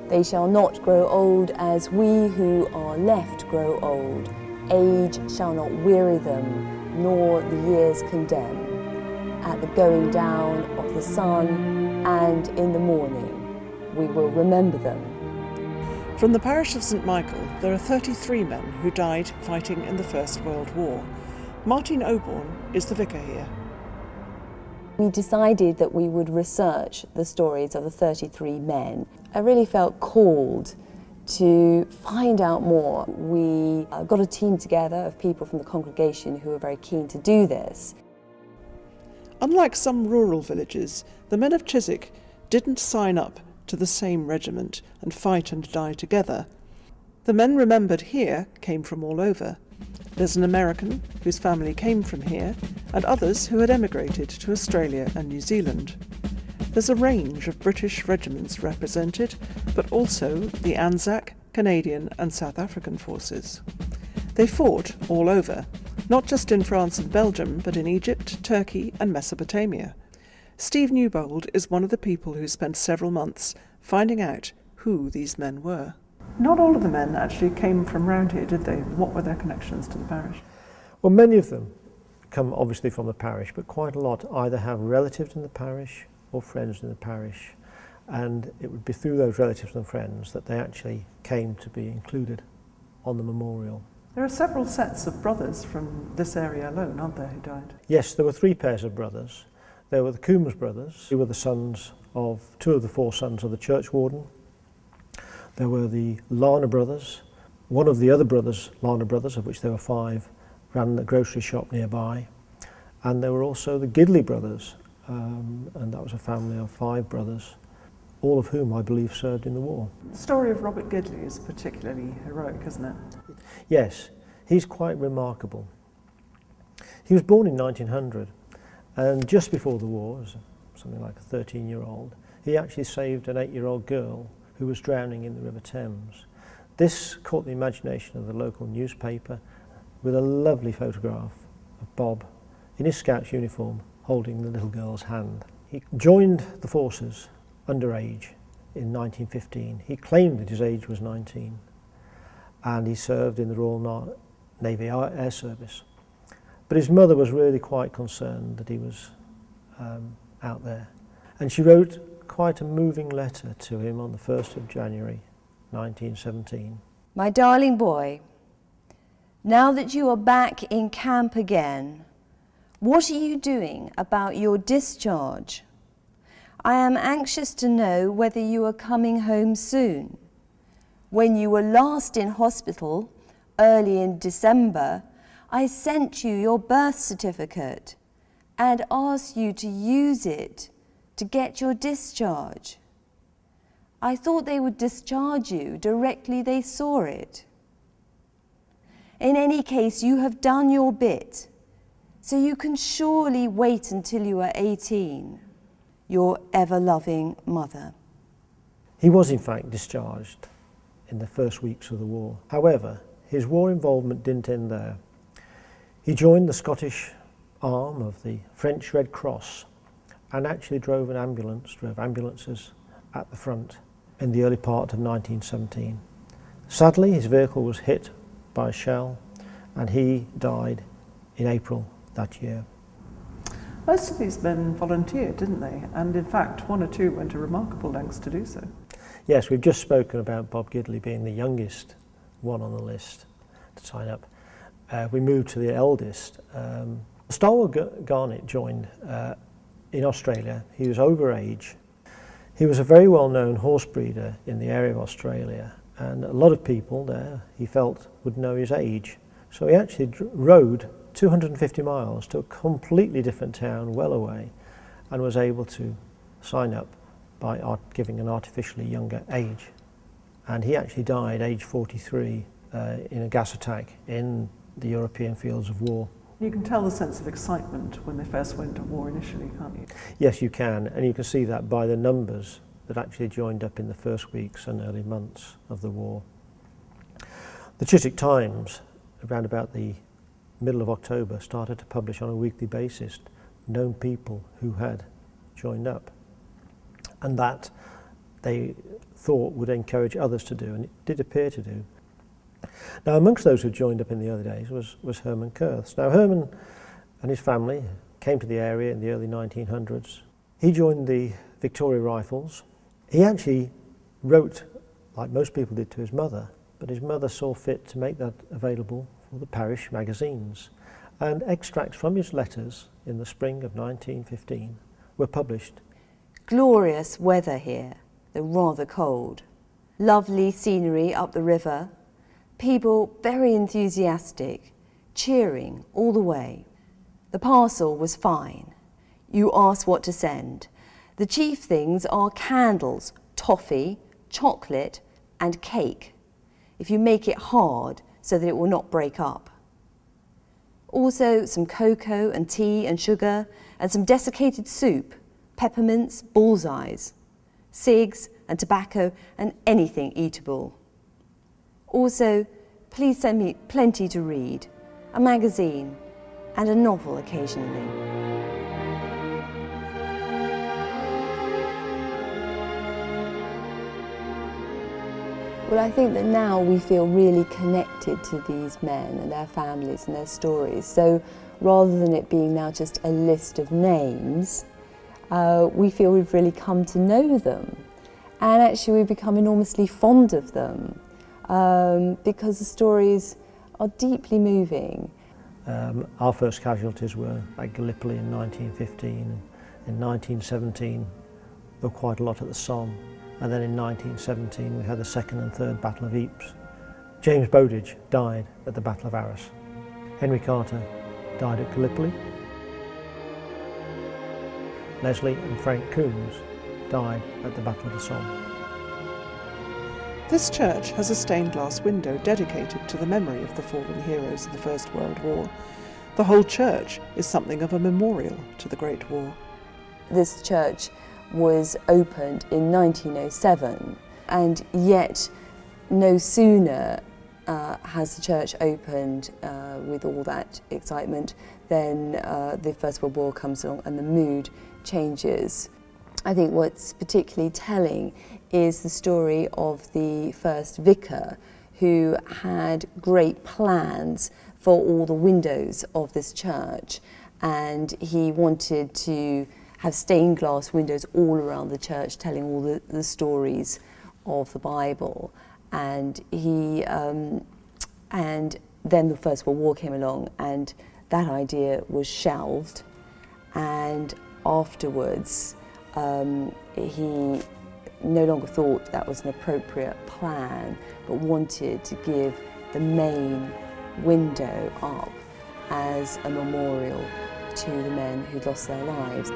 They shall not grow old as we who are left grow old. Age shall not weary them, nor the years condemn. At the going down of the sun and in the morning, we will remember them. From the parish of St Michael, there are 33 men who died fighting in the First World War. Martin Oborn is the vicar here. We decided that we would research the stories of the 33 men. I really felt called to find out more. We got a team together of people from the congregation who were very keen to do this. Unlike some rural villages, the men of Chiswick didn't sign up to the same regiment and fight and die together. The men remembered here came from all over. There's an American whose family came from here, and others who had emigrated to Australia and New Zealand. There's a range of British regiments represented, but also the Anzac, Canadian and South African forces. They fought all over, not just in France and Belgium, but in Egypt, Turkey and Mesopotamia. Steve Newbold is one of the people who spent several months finding out who these men were. Not all of the men actually came from round here, did they? What were their connections to the parish? Well, many of them come obviously from the parish, but quite a lot either have relatives in the parish or friends in the parish, and it would be through those relatives and friends that they actually came to be included on the memorial. There are several sets of brothers from this area alone, aren't there, who died? Yes, there were 3 pairs of brothers. There were the Coombs brothers, who were the sons of 2 of the 4 sons of the church warden. There were the Larner brothers. One of the other brothers, Larner brothers, of which there were 5, ran a grocery shop nearby. And there were also the Gidley brothers, and that was a family of 5 brothers, all of whom I believe served in the war. The story of Robert Gidley is particularly heroic, isn't it? Yes, he's quite remarkable. He was born in 1900, and just before the war, as something like a 13-year-old, he actually saved an 8-year-old girl who was drowning in the River Thames. This caught the imagination of the local newspaper with a lovely photograph of Bob in his Scout's uniform holding the little girl's hand. He joined the forces underage in 1915. He claimed that his age was 19, and he served in the Royal Navy Air Service. But his mother was really quite concerned that he was out there, and she wrote quite a moving letter to him on the 1st of January 1917. My darling boy, now that you are back in camp again, what are you doing about your discharge? I am anxious to know whether you are coming home soon. When you were last in hospital, early in December, I sent you your birth certificate and asked you to use it to get your discharge. I thought they would discharge you directly they saw it. In any case, you have done your bit, so you can surely wait until you are 18. Your ever-loving mother. He was in fact discharged in the first weeks of the war. However, his war involvement didn't end there. He joined the Scottish arm of the French Red Cross and actually drove ambulances at the front in the early part of 1917. Sadly, his vehicle was hit by a shell and he died in April that year. Most of these men volunteered, didn't they? And in fact, 1 or 2 went to remarkable lengths to do so. Yes, we've just spoken about Bob Gidley being the youngest one on the list to sign up. We moved to the eldest. Starwell Garnett joined in Australia. He was over age. He was a very well-known horse breeder in the area of Australia, and a lot of people there, he felt, would know his age. So he actually rode 250 miles to a completely different town, well away, and was able to sign up by giving an artificially younger age. And he actually died age 43 in a gas attack in the European fields of war. You can tell the sense of excitement when they first went to war initially, can't you? Yes, you can, and you can see that by the numbers that actually joined up in the first weeks and early months of the war. The Chiswick Times, around about the middle of October, started to publish on a weekly basis known people who had joined up, and that they thought would encourage others to do, and it did appear to do. Now, amongst those who joined up in the early days was Herman Kurth. Now, Herman and his family came to the area in the early 1900s. He joined the Victoria Rifles. He actually wrote, like most people did, to his mother, but his mother saw fit to make that available for the parish magazines. And extracts from his letters in the spring of 1915 were published. Glorious weather here, though rather cold. Lovely scenery up the river. People very enthusiastic, cheering all the way. The parcel was fine. You ask what to send. The chief things are candles, toffee, chocolate and cake, if you make it hard so that it will not break up. Also some cocoa and tea and sugar and some desiccated soup, peppermints, bullseyes, cigs and tobacco and anything eatable. Also, please send me plenty to read, a magazine and a novel occasionally. Well, I think that now we feel really connected to these men and their families and their stories. So rather than it being now just a list of names, we feel we've really come to know them. And actually we've become enormously fond of them because the stories are deeply moving. Our first casualties were at Gallipoli in 1915. In 1917, there were quite a lot at the Somme. And then in 1917 we had the second and third Battle of Ypres. James Bowditch died at the Battle of Arras. Henry Carter died at Gallipoli. Leslie and Frank Coombs died at the Battle of the Somme. This church has a stained glass window dedicated to the memory of the fallen heroes of the First World War. The whole church is something of a memorial to the Great War. This church was opened in 1907, and yet no sooner has the church opened with all that excitement than the First World War comes along and the mood changes. I think what's particularly telling is the story of the first vicar who had great plans for all the windows of this church, and he wanted to have stained glass windows all around the church telling all the stories of the Bible. And and then the First World War came along and that idea was shelved, and afterwards he no longer thought that was an appropriate plan, but wanted to give the main window up as a memorial to the men who'd lost their lives.